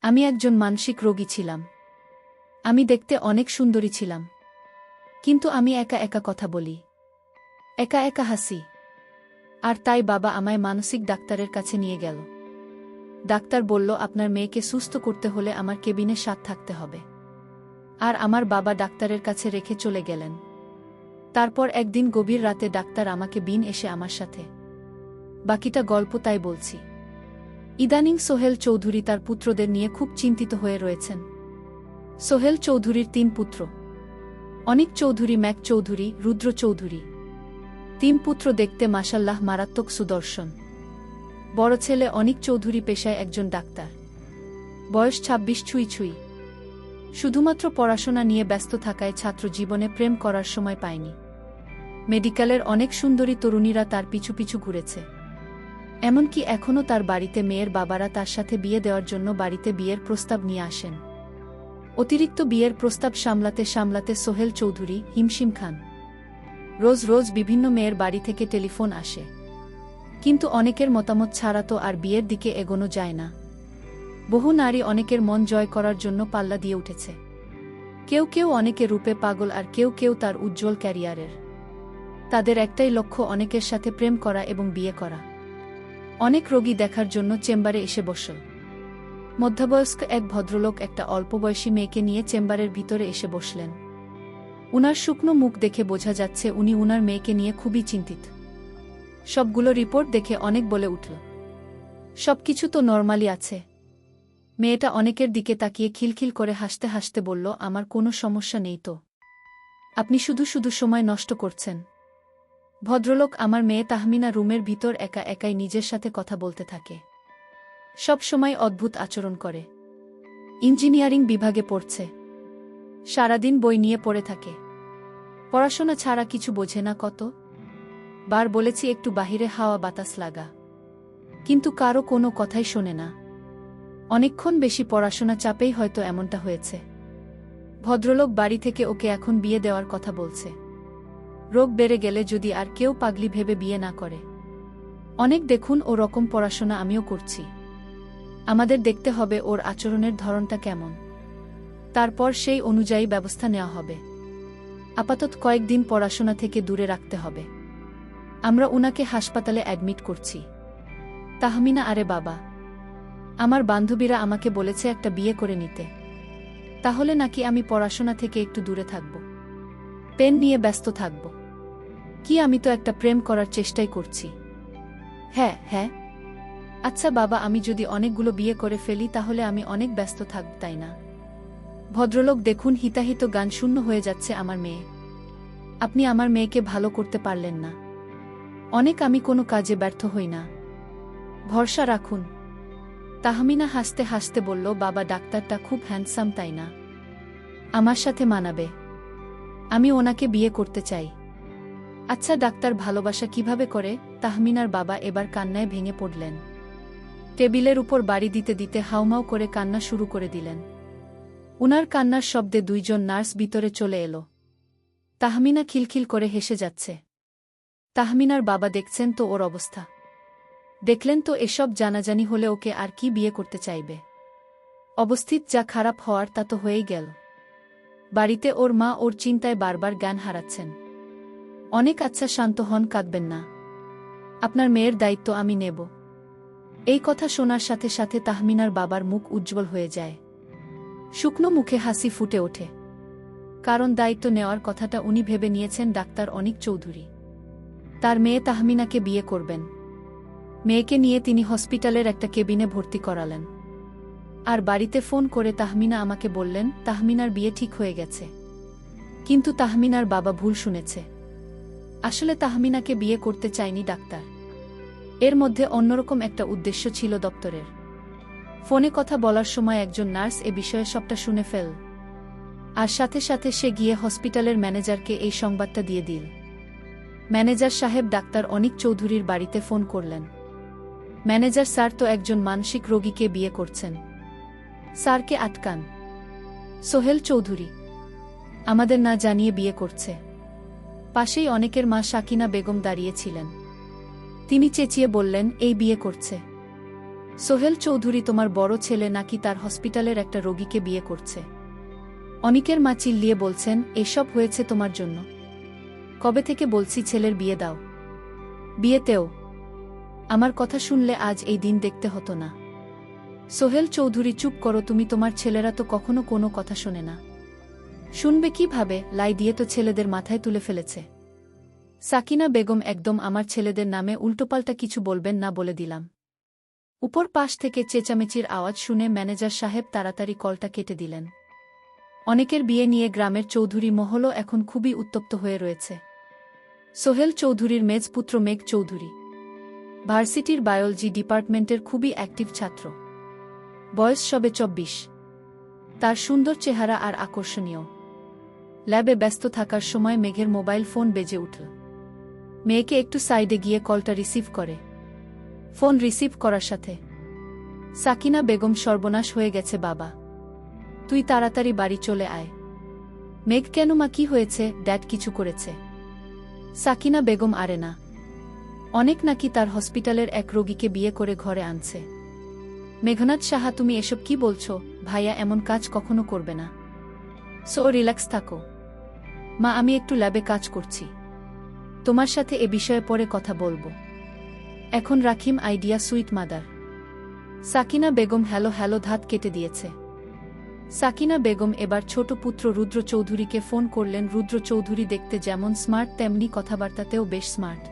আমি একজন মানসিক রোগী ছিলাম। আমি দেখতে অনেক সুন্দরী ছিলাম। কিন্তু আমি একা একা কথা বলি, একা একা হাসি। আর তাই বাবা আমায় মানসিক ডাক্তারের কাছে নিয়ে গেল। ডাক্তার বলল, আপনার মেয়েকে সুস্থ করতে হলে আমার কেবিনে 7 থাকতে হবে। আর আমার বাবা ডাক্তারের কাছে রেখে চলে গেলেন। তারপর একদিন গভীর রাতে ডাক্তার আমাকে বিন এসে আমার সাথে। বাকিটা গল্প তাই বলছি। ইদানিং সোহেল চৌধুরী তার পুত্রদের নিয়ে খুব চিন্তিত হয়ে রয়েছেন। সোহেল চৌধুরীর 3 পুত্র, অনিক চৌধুরী, ম্যাক চৌধুরী, রুদ্র চৌধুরী। 3 পুত্র দেখতে মাশাল্লাহ মারাত্মক সুদর্শন। বড় ছেলে অনিক চৌধুরী পেশায় একজন ডাক্তার, বয়স 26 ছুঁই ছুঁই। শুধুমাত্র পড়াশোনা নিয়ে ব্যস্ত থাকায় ছাত্র জীবনে প্রেম করার সময় পায়নি। মেডিকেলের অনেক সুন্দরী তরুণীরা তার পিছু পিছু ঘুরেছে। এমনকি এখনও তার বাড়িতে মেয়ের বাবারা তার সাথে বিয়ে দেওয়ার জন্য বাড়িতে বিয়ের প্রস্তাব নিয়ে আসেন। অতিরিক্ত বিয়ের প্রস্তাব সামলাতে সামলাতে সোহেল চৌধুরী হিমশিম খান। রোজ রোজ বিভিন্ন মেয়ের বাড়ি থেকে টেলিফোন আসে, কিন্তু অনেকের মতামত ছাড়া তো আর বিয়ের দিকে এগোনো যায় না। বহু নারী অনেকের মন জয় করার জন্য পাল্লা দিয়ে উঠেছে। কেউ কেউ অনেকে রূপে পাগল, আর কেউ কেউ তার উজ্জ্বল ক্যারিয়ারের। তাদের একটাই লক্ষ্য, অনেকের সাথে প্রেম করা এবং বিয়ে করা। অনেক রোগী দেখার জন্য চেম্বারে এসে বসল। মধ্যবয়স্ক এক ভদ্রলোক একটা অল্পবয়সী মেয়েকে নিয়ে চেম্বারের ভিতরে এসে বসলেন। উনার শুকনো মুখ দেখে বোঝা যাচ্ছে উনি উনার মেয়েকে নিয়ে খুবই চিন্তিত। সবগুলো রিপোর্ট দেখে অনেক বলে উঠল, সবকিছু তো নরমালি আছে। মেয়েটা অনেকের দিকে তাকিয়ে খিলখিল করে হাসতে হাসতে বলল, আমার কোনো সমস্যা নেই তো, আপনি শুধু শুধু সময় নষ্ট করছেন। ভদ্রলোক আমার মেয়ে তাহমিনা রুমের ভিতর একা একাই নিজের সাথে কথা বলতে থাকে। সব সময় অদ্ভুত আচরণ করে। ইঞ্জিনিয়ারিং বিভাগে পড়ছে, সারাদিন বই নিয়ে পড়ে থাকে, পড়াশোনা ছাড়া কিছু বোঝে না। কত বার বলেছি একটু বাহিরে হাওয়া বাতাস লাগা, কিন্তু কারো কোনো কথাই শোনে না। অনেকক্ষণ বেশি পড়াশোনা চাপেই হয়তো এমনটা হয়েছে। ভদ্রলোক বাড়ি থেকে ওকে এখন বিয়ে দেওয়ার কথা বলছে। রোগ বেড়ে গেলে যদি আর কেউ পাগলি ভেবে বিয়ে না করে। অনেক দেখুন ও রকম পড়াশোনা আমিও করছি। আমাদের দেখতে হবে ওর আচরণের ধরনটা কেমন, তারপর সেই অনুযায়ী ব্যবস্থা নেওয়া হবে। আপাতত কয়েকদিন পড়াশোনা থেকে দূরে রাখতে হবে। আমরা উনাকে হাসপাতালে অ্যাডমিট করছি। তাহমিনা, আরে বাবা, আমার বান্ধবীরা আমাকে বলেছে একটা বিয়ে করে নিতে। তাহলে নাকি আমি পড়াশোনা থেকে একটু দূরে থাকব, পেন নিয়ে ব্যস্ত থাকব? কি, আমি তো একটা প্রেম করার চেষ্টাই করছি। হ্যাঁ হ্যাঁ, আচ্ছা বাবা, আমি যদি অনেকগুলো বিয়ে করে ফেলি তাহলে আমি অনেক ব্যস্ত থাকব, তাই না? ভদ্রলোক দেখুন, হিতাহিত গান শূন্য হয়ে যাচ্ছে আমার মেয়ে। আপনি আমার মেয়েকে ভালো করতে পারলেন না। অনেক আমি কোনো কাজে ব্যর্থ হই না, ভরসা রাখুন। তাহমিনা হাসতে হাসতে বলল, বাবা, ডাক্তারটা খুব হ্যান্ডসাম, তাই না? আমার সাথে মানাবে। আমি ওনাকে বিয়ে করতে চাই। আচ্ছা ডাক্তার, ভালোবাসা কিভাবে করে? তাহমিনার বাবা এবার কান্নায় ভেঙে পড়লেন। টেবিলের উপর বাড়ি দিতে দিতে হাউমাউ করে কান্না শুরু করে দিলেন। উনার কান্নার শব্দে 2 জন নার্স ভিতরে চলে এলো। তাহমিনা খিলখিল করে হেসে যাচ্ছে। তাহমিনার বাবা দেখছেন তো ওর অবস্থা, দেখলেন তো এসব জানাজানি হলে ওকে আর কি বিয়ে করতে চাইবে? অবস্থিত যা খারাপ হওয়ার তা তো হয়েই গেল। বাড়িতে ওর মা ওর চিন্তায় বারবার জ্ঞান হারাচ্ছেন। অনেক, আচ্ছা শান্ত হন, কাঁদবেন না। আপনার মেয়ের দায়িত্ব আমি নেব। এই কথা শোনার সাথে সাথে তাহমিনার বাবার মুখ উজ্জ্বল হয়ে যায়। শুকনো মুখে হাসি ফুটে ওঠে। কারণ দায়িত্ব নেওয়ার কথাটা উনি ভেবে নিয়েছেন ডাক্তার অনিক চৌধুরী। তার মেয়ে তাহমিনাকে বিয়ে করবেন। মেয়েকে নিয়ে তিনি হসপিটালের একটা কেবিনে ভর্তি করালেন। আর বাড়িতে ফোন করে তাহমিনা আমাকে বললেন তাহমিনার বিয়ে ঠিক হয়ে গেছে। কিন্তু তাহমিনার বাবা ভুল শুনেছে। আসলে তাহমিনাকে বিয়ে করতে চায়নি ডাক্তার। এর মধ্যে অন্যরকম একটা উদ্দেশ্য ছিল দপ্তরের। ফোনে কথা বলার সময় একজন নার্স এ বিষয়ে সবটা শুনে ফেল। আর সাথে সাথে সে গিয়ে হসপিটালের ম্যানেজারকে এই সংবাদটা দিয়ে দিল। ম্যানেজার সাহেব ডাক্তার অনিক চৌধুরীর বাড়িতে ফোন করলেন। ম্যানেজার স্যার তো একজন মানসিক রোগীকে বিয়ে করছেন, স্যারকে আটকান। সোহেল চৌধুরী আমাদের না জানিয়ে বিয়ে করছে। পাশেই অনেকের মা সাকিনা বেগম দাঁড়িয়েছিলেন। তিনি চেঁচিয়ে বললেন, এই বিয়ে করছে। সোহেল চৌধুরী তোমার বড় ছেলে নাকি তার হসপিটালের একটা রোগীকে বিয়ে করছে? অনিকের মা চিল্লিয়ে বলছেন, এসব হয়েছে তোমার জন্য। কবে থেকে বলছি ছেলের বিয়ে দাও। বিয়েতেও আমার কথা শুনলে আজ এই দিন দেখতে হতো না। সোহেল চৌধুরী চুপ করো, তুমি তোমার ছেলেরা তো কখনো কোনো কথা শোনে না। শুনবে কিভাবে? লাই দিয়ে তো ছেলেদের মাথায় তুলে ফেলেছে। সাকিনা বেগম একদম আমার ছেলেদের নামে উল্টোপাল্টা কিছু বলবেন না বলে দিলাম। উপর পাশ থেকে চেঁচামেচির আওয়াজ শুনে ম্যানেজার সাহেব তাড়াতাড়ি কলটা কেটে দিলেন। অনেকের বিয়ে নিয়ে গ্রামের চৌধুরী মহলও এখন খুবই উত্তপ্ত হয়ে রয়েছে। সোহেল চৌধুরীর মেজপুত্র মেঘ চৌধুরী ভার্সিটির বায়োলজি ডিপার্টমেন্টের খুবই অ্যাক্টিভ ছাত্র। বয়স সবে 24। তার সুন্দর চেহারা আর আকর্ষণীয়। ল্যাবে ব্যস্ত থাকার সময় মেঘের মোবাইল ফোন বেজে উঠল। মেয়েকে একটু সাইডে গিয়ে কলটা রিসিভ করে। ফোন রিসিভ করার সাথে সাকিনা বেগম, সর্বনাশ হয়ে গেছে বাবা, তুই তাড়াতাড়ি বাড়ি চলে আয়। মেঘ, কেন মা, কি হয়েছে? ড্যাড কিছু করেছে? সাকিনা বেগম, আরে না, অনেক নাকি তার হসপিটালের এক রোগীকে বিয়ে করে ঘরে আনছে। মেঘনাথ সাহা, তুমি এসব কি বলছো? ভাইয়া এমন কাজ কখনো করবে না। সো রিল্যাক্স থাকো মা, আমি একটু ল্যাবে কাজ করছি, তোমার সাথে এ বিষয়ে পরে কথা বলবো। এখন রাখিম, idea sweet mother. Sakina Begum hello hello ধাত কেটে দিয়েছে। সাকিনা বেগম এবার ছোট পুত্র রুদ্র চৌধুরীকে ফোন করলেন। রুদ্র চৌধুরী দেখতে যেমন স্মার্ট তেমনি কথাবার্তাতেও বেশ স্মার্ট।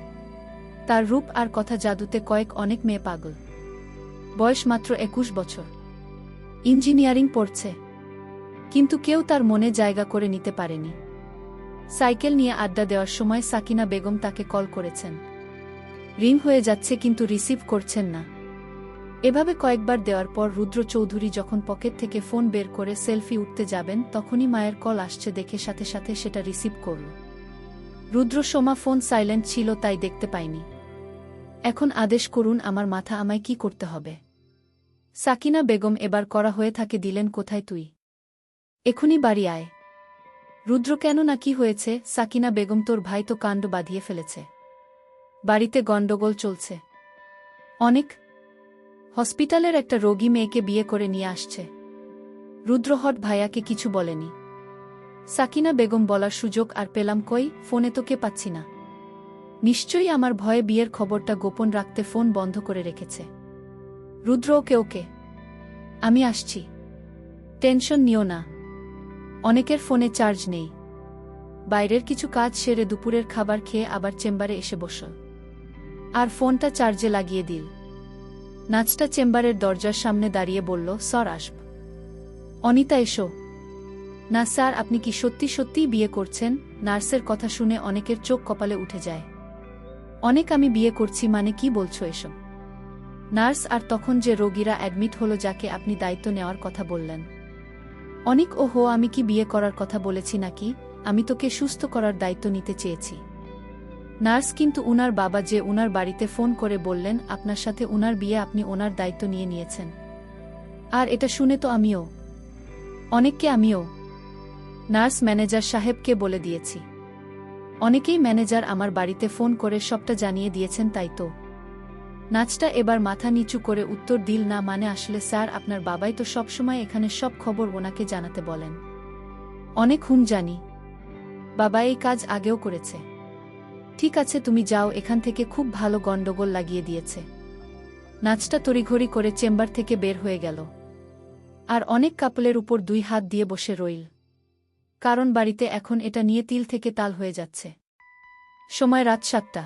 তার রূপ আর কথা জাদুতে অনেক মেয়ে পাগল। বয়স মাত্র 21 বছর। ইঞ্জিনিয়ারিং পড়ছে, কিন্তু কেউ তার মনে জায়গা করে নিতে পারেনি। সাইকেল নিয়ে আড্ডা দেওয়ার সময় সাকিনা বেগম তাকে কল করেছেন। রিং হয়ে যাচ্ছে কিন্তু রিসিভ করছেন না। এভাবে কয়েকবার দেওয়ার পর রুদ্র চৌধুরী যখন পকেট থেকে ফোন বের করে সেলফি উঠতে যাবেন, তখনই মায়ের কল আসছে দেখে সাথে সাথে সেটা রিসিভ করল। রুদ্র সোমা, ফোন সাইলেন্ট ছিল তাই দেখতে পাইনি। এখন আদেশ করুন, আমার মাথা আমায় কি করতে হবে? সাকিনা বেগম এবার করা হয়ে থাকে দিলেন, কোথায় তুই? এখনই বাড়ি আয়। রুদ্র, কেন না, কি হয়েছে? সাকিনা বেগম, তোর ভাই তো কাণ্ড বাঁধিয়ে ফেলেছে, বাড়িতে গণ্ডগোল চলছে অনেক। হসপিটালের একটা রোগী মেয়েকে বিয়ে করে নিয়ে আসছে। রুদ্র হট ভাইয়াকে কিছু বলেনি। সাকিনা বেগম বলার সুযোগ আর পেলাম কই? ফোনে তো কে পাচ্ছি না। নিশ্চয়ই আমার ভয়ে বিয়ের খবরটা গোপন রাখতে ফোন বন্ধ করে রেখেছে। রুদ্র, ওকে ওকে, আমি আসছি, টেনশন নিও না। অনেকের ফোনে চার্জ নেই। বাইরের কিছু কাজ সেরে দুপুরের খাবার খেয়ে আবার চেম্বারে এসে বসল আর ফোনটা চার্জে লাগিয়ে দিল। নাচটা চেম্বারের দরজার সামনে দাঁড়িয়ে বলল, স্যার আসব। অনিতা, এসো। না স্যার, আপনি কি সত্যি সত্যিই বিয়ে করছেন? নার্সের কথা শুনে অনেকের চোখ কপালে উঠে যায়। অনেক, আমি বিয়ে করছি মানে কি বলছো এসব? নার্স, আর তখন যে রোগীরা অ্যাডমিট হলো যাকে আপনি দায়িত্ব নেওয়ার কথা বললেন? অনেক, ওহো, আমি কি বিয়ে করার কথা বলেছি নাকি? আমি তোকে সুস্থ করার দায়িত্ব নিতে চেয়েছি। নার্স, কিন্তু উনার বাবা যে উনার বাড়িতে ফোন করে বললেন আপনার সাথে উনার বিয়ে, আপনি ওনার দায়িত্ব নিয়ে নিয়েছেন। আর এটা শুনে তো আমিও, অনেককে আমিও নার্স ম্যানেজার সাহেবকে বলে দিয়েছি। অনেকেই ম্যানেজার আমার বাড়িতে ফোন করে সবটা জানিয়ে দিয়েছেন, তাই তো। নাচটা এবার মাথা নিচু করে উত্তর দিল, না মানে আসলে স্যার, আপনার বাবাই তো সবসময় এখানে সব খবর ওনাকে জানাতে বলেন। অনেক, হুম জানি, বাবা এই কাজ আগেও করেছে। ঠিক আছে, তুমি যাও এখান থেকে, খুব ভালো গণ্ডগোল লাগিয়ে দিয়েছে। নাচটা তড়িঘড়ি করে চেম্বার থেকে বের হয়ে গেল। আর অনেক কাপলের উপর 2 হাত দিয়ে বসে রইল, কারণ বাড়িতে এখন এটা নিয়ে তিল থেকে তাল হয়ে যাচ্ছে। সময় রাত 7টা।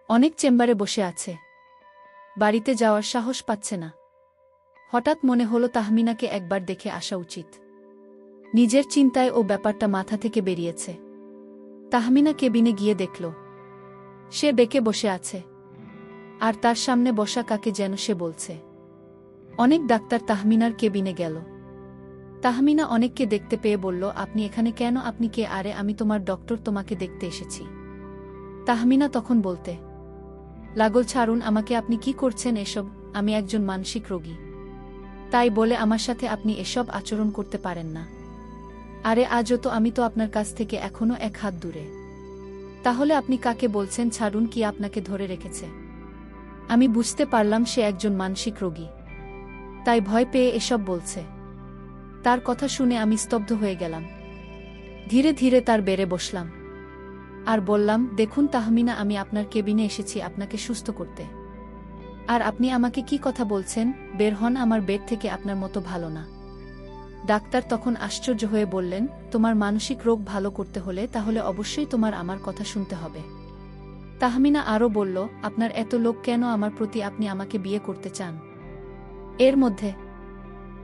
অনেক চেম্বারে বসে আছে, বাড়িতে যাওয়ার সাহস পাচ্ছে না। হঠাৎ মনে হলো তাহমিনাকে একবার দেখে আসা উচিত। নিজের চিন্তায় ও ব্যাপারটা মাথা থেকে বেরিয়েছে। তাহমিনা কেবিনে গিয়ে দেখল সে বেঁকে বসে আছে, আর তার সামনে বসা কাকে যেন সে বলছে। অনেক ডাক্তার তাহমিনার কেবিনে গেল। তাহমিনা অনেককে দেখতে পেয়ে বলল, আপনি এখানে কেন? আপনি কে? আরে আমি তোমার ডক্টর, তোমাকে দেখতে এসেছি। তাহমিনা তখন বলতে লাগল, ছাড়ুন আমাকে, আপনি কি করছেন এসব? আমি একজন মানসিক রোগী, তাই বলে আমার সাথে আপনি এসব আচরণ করতে পারেন না। আরে আজও তো আমি তো আপনার কাছ থেকে এখনো 1 হাত দূরে। তাহলে আপনি কাকে বলছেন ছাড়ুন? কি আপনাকে ধরে রেখেছে? আমি বুঝতে পারলাম সে একজন মানসিক রোগী, তাই ভয় পেয়ে এসব বলছে। তার কথা শুনে আমি স্তব্ধ হয়ে গেলাম। ধীরে ধীরে তার বেড়ে বসলাম আর বললাম, দেখুন তাহমিনা, আমি আপনার কেবিনে এসেছি আপনাকে সুস্থ করতে। আর আপনি আমাকে কি কথা বলছেন? বের হন আমার বেড থেকে, আপনার মতো ভালো না। ডাক্তার তখন আশ্চর্য হয়ে বললেন, তোমার মানসিক রোগ ভালো করতে হলে তাহলে অবশ্যই তোমার আমার কথা শুনতে হবে। তাহমিনা আরও বলল, আপনার এত লোভ কেন আমার প্রতি? আপনি আমাকে বিয়ে করতে চান? এর মধ্যে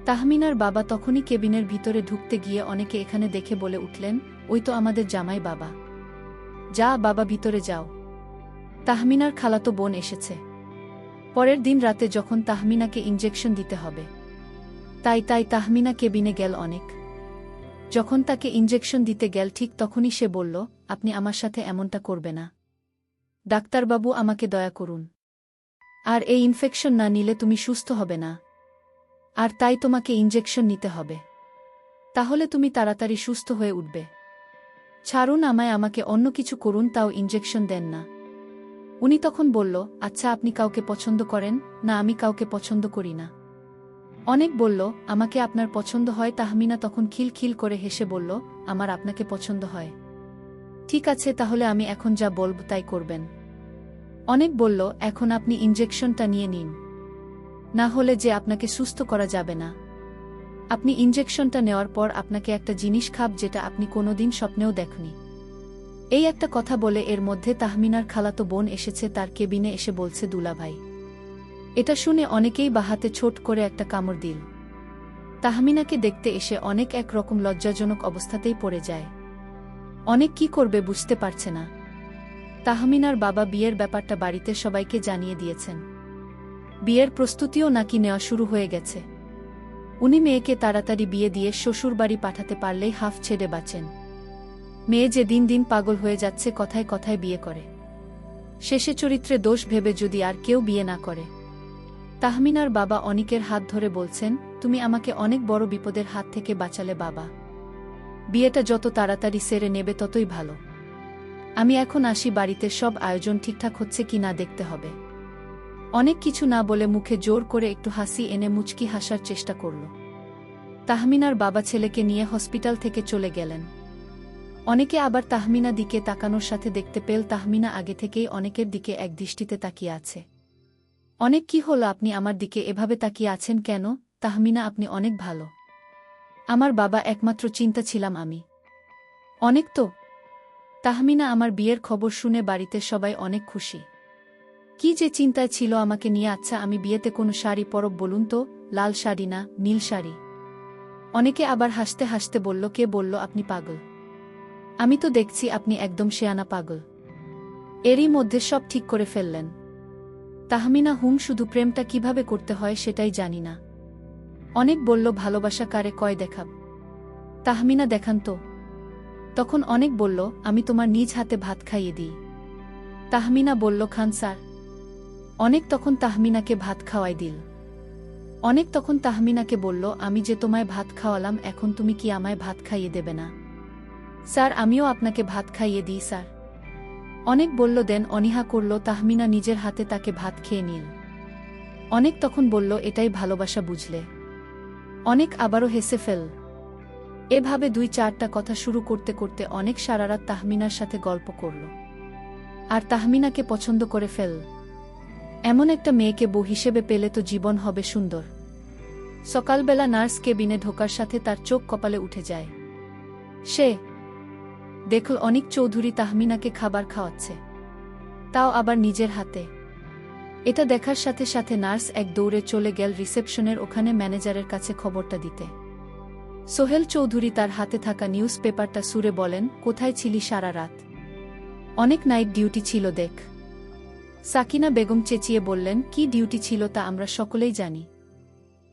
তাহমিনার বাবা তখনই কেবিনের ভিতরে ঢুকতে গিয়ে অনেকে এখানে দেখে বলে উঠলেন, ওই তো আমাদের জামাই বাবা। যা বাবা, ভিতরে যাও। তাহমিনার খালাতো বোন এসেছে। পরের দিন রাতে যখন তাহমিনাকে ইনজেকশন দিতে হবে, তাই তাহমিনা কেবিনে গেল অনেক। যখন তাকে ইনজেকশন দিতে গেল ঠিক তখনই সে বলল, আপনি আমার সাথে এমনটা করবে না ডাক্তারবাবু, আমাকে দয়া করুন। আর এই ইনফেকশন না নিলে তুমি সুস্থ হবে না, আর তাই তোমাকে ইনজেকশন নিতে হবে, তাহলে তুমি তাড়াতাড়ি সুস্থ হয়ে উঠবে। ছাড়ুন আমায়, আমাকে অন্য কিছু করুন, তাও ইনজেকশন দেন না। উনি তখন বলল, আচ্ছা আপনি কাউকে পছন্দ করেন? না, আমি কাউকে পছন্দ করি না। অনেক বলল, আমাকে আপনার পছন্দ হয়। তাহমিনা তখন খিলখিল করে হেসে বলল, আমার আপনাকে পছন্দ হয়। ঠিক আছে, তাহলে আমি এখন যা বলব তাই করবেন। অনেক বলল, এখন আপনি ইনজেকশনটা নিয়ে নিন, না হলে যে আপনাকে সুস্থ করা যাবে না। আপনি ইনজেকশনটা নেওয়ার পর আপনাকে একটা জিনিস খাব যেটা আপনি কোনোদিন স্বপ্নেও দেখনি। এই একটা কথা বলে এর মধ্যে তাহমিনার খালাতো বোন এসেছে তার কেবিনে এসে বলছে, দুলাভাই। এটা শুনে অনেকেই বাহাতে ছোট করে একটা কামড় দিল। তাহমিনাকে দেখতে এসে অনেক একরকম লজ্জাজনক অবস্থাতেই পড়ে যায়। অনেক কি করবে বুঝতে পারছে না। তাহমিনার বাবা বিয়ের ব্যাপারটা বাড়িতে সবাইকে জানিয়ে দিয়েছেন। বিয়ের প্রস্তুতিও নাকি নেওয়া শুরু হয়ে গেছে। উনি মেয়েকে তাড়াতাড়ি বিয়ে দিয়ে শ্বশুরবাড়ি পাঠাতে পারলেই হাফ ছেড়ে বাঁচেন। মেয়ে যে দিন দিন পাগল হয়ে যাচ্ছে, কথায় কথায় বিয়ে করে, শেষে চরিত্রে দোষ ভেবে যদি আর কেউ বিয়ে না করে। তাহমিনার বাবা অনিকের হাত ধরে বলছেন, তুমি আমাকে অনেক বড় বিপদের হাত থেকে বাঁচালে বাবা। বিয়েটা যত তাড়াতাড়ি সেরে নেবে ততই ভালো। আমি এখন আসি, বাড়িতে সব আয়োজন ঠিকঠাক হচ্ছে কি না দেখতে হবে। অনেক কিছু না বলে মুখে জোর করে একটু হাসি এনে মুচকি হাসার চেষ্টা করল। তাহমিনার বাবা ছেলেকে নিয়ে হসপিটাল থেকে চলে গেলেন। অনেকে আবার তাহমিনা দিকে তাকানোর সাথে দেখতে পেল তাহমিনা আগে থেকেই অনেকের দিকে এক দৃষ্টিতে তাকিয়ে আছে। অনেক কি হলো, আপনি আমার দিকে এভাবে তাকিয়ে আছেন কেন? তাহমিনা, আপনি অনেক ভালো। আমার বাবা একমাত্র চিন্তা ছিলাম আমি। অনেক তো। তাহমিনা, আমার বিয়ের খবর শুনে বাড়িতে সবাই অনেক খুশি। কি যে চিন্তায় ছিল আমাকে নিয়ে। আচ্ছা, আমি বিয়েতে কোনো শাড়ি পরব বলুন তো? লাল শাড়ি না নীল শাড়ি? অনেকে আবার হাসতে হাসতে বলল, কে বলল আপনি পাগল? আমি তো দেখছি আপনি একদম শেয়ানা পাগল। এরই মধ্যে সব ঠিক করে ফেললেন। তাহমিনা, শুধু প্রেমটা কিভাবে করতে হয় সেটাই জানি না। অনেক বলল, ভালোবাসা কারে কয় দেখাব? তাহমিনা, দেখান তো। তখন অনেক বলল, আমি তোমার নিজ হাতে ভাত খাইয়ে দিই। তাহমিনা বলল, খান স্যার। অনেক তখন তাহমিনাকে ভাত খাওয়াই দিল। অনেক তখন তাহমিনাকে বলল, আমি যে তোমায় ভাত খাওয়ালাম, এখন তুমি কি আমায় ভাত খাইয়ে দেবে না? স্যার, আমিও আপনাকে ভাত খাইয়ে দিই স্যার। অনেক বলল, দেন। অনীহা করল। তাহমিনা নিজের হাতে তাকে ভাত খেয়ে নিল। অনেক তখন বলল, এটাই ভালোবাসা বুঝলে? অনেক আবারও হেসে ফেল। এভাবে 2-4টা কথা শুরু করতে করতে অনেক সারারাত তাহমিনার সাথে গল্প করল, আর তাহমিনাকে পছন্দ করে ফেল। এমন একটা মেয়েকে বউ হিসেবে পেলে তো জীবন হবে সুন্দর। সকালবেলা নার্স কেবিনে ঢোকার সাথে তার চোখ কপালে উঠে যায়। সে দেখল অনিক চৌধুরী তাহমিনাকে খাবার খাওয়াচ্ছে, তাও আবার নিজের হাতে। এটা দেখার সাথে সাথে নার্স এক দৌড়ে চলে গেল রিসেপশনের ওখানে ম্যানেজারের কাছে খবরটা দিতে। সোহেল চৌধুরী তার হাতে থাকা নিউজ পেপারটা সুরে বলেন, কোথায় ছিলি সারা রাত? অনেক নাইট ডিউটি ছিল দেখ। সাকিনা বেগম চেঁচিয়ে বললেন, কি ডিউটি ছিল তা আমরা সকলেই জানি।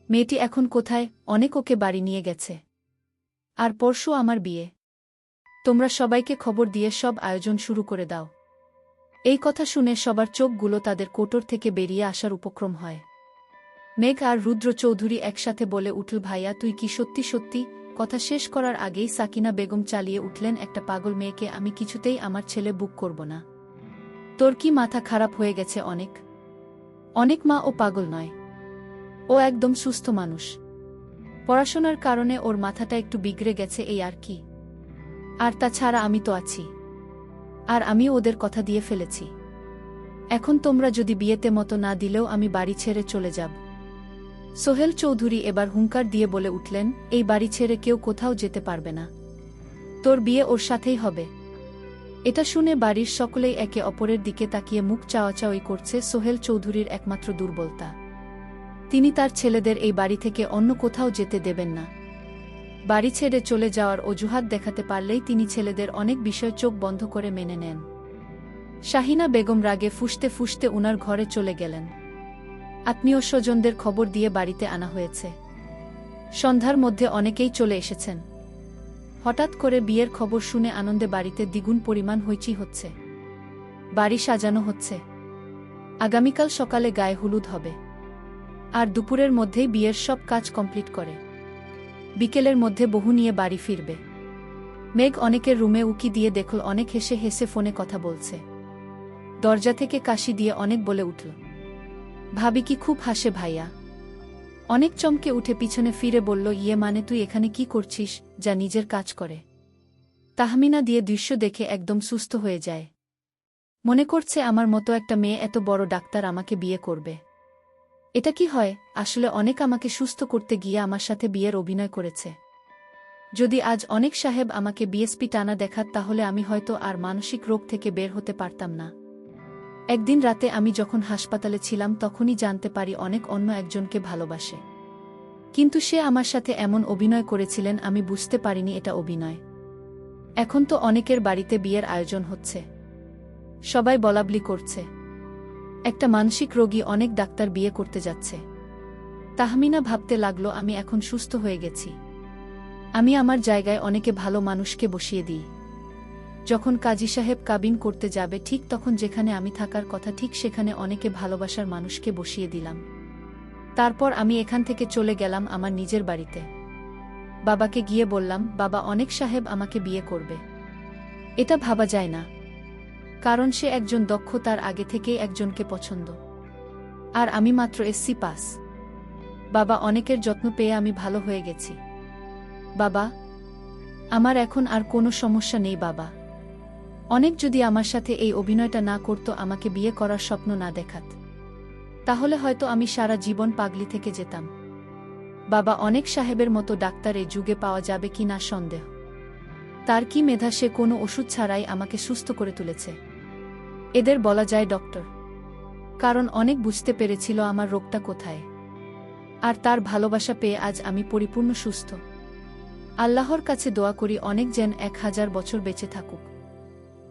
মেয়েটি এখন কোথায়? অনেক ওকে বাড়ি নিয়ে গেছে। আর পরশু আমার বিয়ে। তোমরা সবাইকে খবর দিয়ে সব আয়োজন শুরু করে দাও। এই কথা শুনে সবার চোখগুলো তাদের কোটর থেকে বেরিয়ে আসার উপক্রম হয়। মেঘ আর রুদ্র চৌধুরী একসাথে বলে উঠল, ভাইয়া তুই কি সত্যি সত্যি? কথা শেষ করার আগেই সাকিনা বেগম চালিয়ে উঠলেন, একটা পাগল মেয়েকে আমি কিছুতেই আমার ছেলে বুক করব না। তোর কি মাথা খারাপ হয়ে গেছে অনেক? অনেক মা ও পাগল নয়। ও একদম সুস্থ মানুষ। পড়াশোনার কারণে ওর মাথাটা একটু বিগড়ে গেছে, এই আর কি। আর তাছাড়া আমি তো আছি। আর আমি ওদের কথা দিয়ে ফেলেছি। এখন তোমরা যদি বিয়েতে মতো না দিলেও আমি বাড়ি ছেড়ে চলে যাব। সোহেল চৌধুরী এবার হুঙ্কার দিয়ে বলে উঠলেন, এই বাড়ি ছেড়ে কেউ কোথাও যেতে পারবে না। তোর বিয়ে ওর সাথেই হবে। এটা শুনে বাড়ির সকলেই একে অপরের দিকে তাকিয়ে মুখ চাওয়াচাওয়ি করছে। সোহেল চৌধুরীর একমাত্র দুর্বলতা, তিনি তার ছেলেদের এই বাড়ি থেকে অন্য কোথাও যেতে দেবেন না। বাড়ি ছেড়ে চলে যাওয়ার অজুহাত দেখাতে পারলেই তিনি ছেলেদের অনেক বিষয় চোখ বন্ধ করে মেনে নেন। শাহিনা বেগম রাগে ফুঁসতে ফুঁসতে উনার ঘরে চলে গেলেন। আত্মীয় স্বজনদের খবর দিয়ে বাড়িতে আনা হয়েছে। সন্ধ্যার মধ্যে অনেকেই চলে এসেছেন। হঠাৎ করে বিয়ের খবর শুনে আনন্দে বাড়িতে দ্বিগুণ পরিমাণ হইচই হচ্ছে। বাড়ি সাজানো হচ্ছে। আগামীকাল সকালে গায়ে হলুদ হবে। আর দুপুরের মধ্যেই বিয়ের সব কাজ কমপ্লিট করে বিকেলের মধ্যে বহু নিয়ে বাড়ি ফিরবে। মেঘ অনেকের রুমে উকি দিয়ে দেখল অনেক হেসে হেসে ফোনে কথা বলছে। দরজা থেকে কাশি দিয়ে অনেক বলে উঠল, ভাবি কি খুব হাসে ভাইয়া। অনেক চমকে উঠে পিছনে ফিরে বলল, ইয়ে মানে তুই এখানে কি করছিস? যা নিজের কাজ করে। তাহমিনা দিয়ে দৃশ্য দেখে একদম সুস্থ হয়ে যায়। মনে করছে আমার মতো একটা মেয়ে এত বড় ডাক্তার আমাকে বিয়ে করবে। এটা কি হয়? আসলে অনেক আমাকে সুস্থ করতে গিয়ে আমার সাথে বিয়ের অভিনয় করেছে। যদি আজ অনেক সাহেব আমাকে বিএসপি টানা দেখাত তাহলে আমি হয়তো আর মানসিক রোগ থেকে বের হতে পারতাম না। একদিন রাতে আমি যখন হাসপাতালে ছিলাম তখনই জানতে পারি অনেক অন্য একজনকে ভালোবাসে। কিন্তু সে আমার সাথে এমন অভিনয় করেছিলেন আমি বুঝতে পারিনি এটা অভিনয়। এখন তো অনেকের বাড়িতে বিয়ের আয়োজন হচ্ছে। সবাই বলাবলি করছে একটা মানসিক রোগী অনেক ডাক্তার বিয়ে করতে যাচ্ছে। তাহমিনা ভাবতে লাগলো, আমি এখন সুস্থ হয়ে গেছি। আমি আমার জায়গায় অনেকে ভালো মানুষকে বসিয়ে দিই। যখন কাজী সাহেব কাবিন করতে যাবে ঠিক তখন যেখানে আমি থাকার কথা ঠিক সেখানে অনেকে ভালোবাসার মানুষকে বসিয়ে দিলাম। তারপর আমি এখান থেকে চলে গেলাম আমার নিজের বাড়িতে। বাবাকে গিয়ে বললাম, বাবা অনেক সাহেব আমাকে বিয়ে করবে। এটা ভাবা যায় না, কারণ সে একজন দক্ষ, তার আগে থেকেই একজনকে পছন্দ। আর আমি মাত্র এসসি পাস। বাবা অনেকের যত্ন পেয়ে আমি ভালো হয়ে গেছি। বাবা আমার এখন আর কোনো সমস্যা নেই। বাবা অনেক যদি আমার সাথে এই অভিনয়টা না করত, আমাকে বিয়ে করার স্বপ্ন না দেখাত, তাহলে হয়তো আমি সারা জীবন পাগলি থেকে যেতাম। বাবা অনেক সাহেবের মতো ডাক্তার এই যুগে পাওয়া যাবে কি না সন্দেহ। তার কি মেধা, সে কোনো ওষুধ ছাড়াই আমাকে সুস্থ করে তুলেছে। এদের বলা যায় ডক্টর, কারণ অনেক বুঝতে পেরেছিল আমার রোগটা কোথায়। আর তার ভালোবাসা পেয়ে আজ আমি পরিপূর্ণ সুস্থ। আল্লাহর কাছে দোয়া করি অনেক যেন 1000 বছর বেঁচে থাকুক।